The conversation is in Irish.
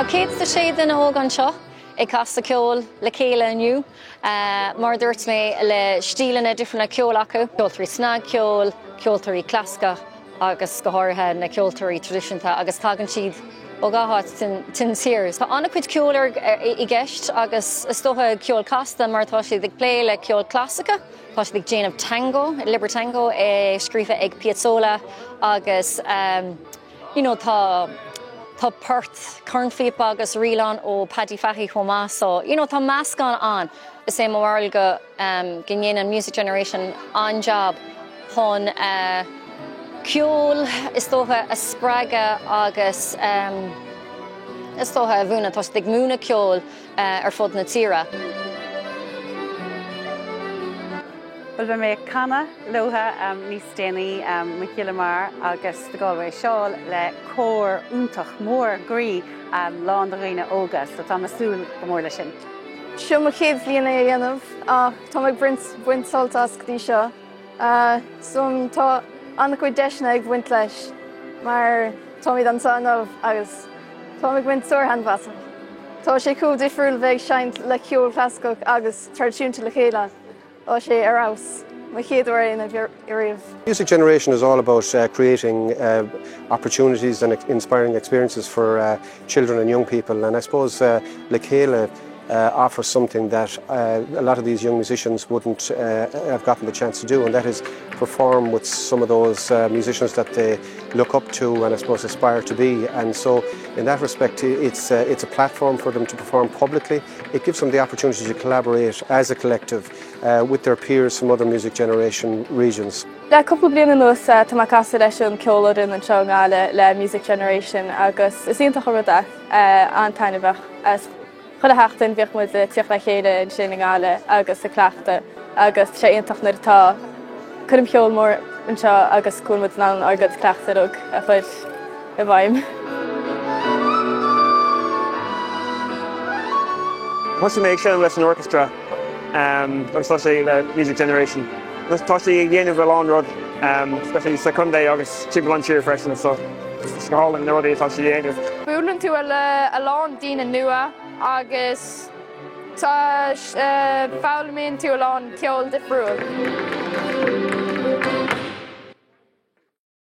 Tá céad sa sé den óg an seo ag casta ceol le céile aniu. Mar dúirt mé le stílanna difriúna ceol acu, Geantraí snag ceol, Geantraí clasca agus go háirithe na Geantraí tradiisiúnta agus tagann siad ó gáthát tin tíre. Tá anna cuid ceolar i gceist agus is tótha ceol casta mar tá siad ag plé le ceol clasica. Tá siad ag déanamh tango, libertango scríofa ag Piazzolla agus tá Perth cornfeep agus rilan ó Paddy Fahy chomá so tá meascán an is é mór go gnéanaan Music Generation an job chun ceol is tótha a spreaga agus is tótha a bhúna tá ag múna ceol ar fud na tíre. Well, bheith mé canna lotha níos déanaí Michealamar agus do Galway Seáil le cór úntach mór grí lán do Rinneadh óga, so tá masúil go mór lei sin. Seo mo chéad bhíonna a dhéanamh ach tá ag buint soltas go dtí seo. So tá anna chuid deisna ag bhaint leis mar tá míad an sanmh agus tá ag buint soirthanmhasa. Tá sé cúil difriúil bheith seinnt le ceol clascach agus tradiisiúnta le chéile. Ó sé arás, my chéadúir in a riamh. Music Generation is all about creating opportunities and inspiring experiences for children and young people, and I suppose Le Céile offers something that a lot of these young musicians wouldn't have gotten the chance to do, and that is perform with some of those musicians that they look up to and I suppose aspire to be. And so in that respect it's a platform for them to perform publicly. It gives them the opportunity to collaborate as a collective with their peers from other Music Generation regions. Le cúpla bliana nuas tá casa leis an ceolar in an seo ngála le Music Generation agus is ionta chomada an tainmheh as chud a heachtain bhíoh mu tíoch le chéile in sin ngála agus a cleachta agus sé iontach nar atá chum ceol mór an seo agus cúlmid ná agus cleachtarúg a chuid I bhaim. What's the make Sharon leis an orchestra agus tá sé le Music Generation. Tá sé ag dhéanamh bhil an rud especially secondé agus timp an tíre freisin so go hálan na rudaí tá sé dhéanamh. Búlann tú a lán daoine nua agus tá fálamíonn tú a lán ceol difriúil.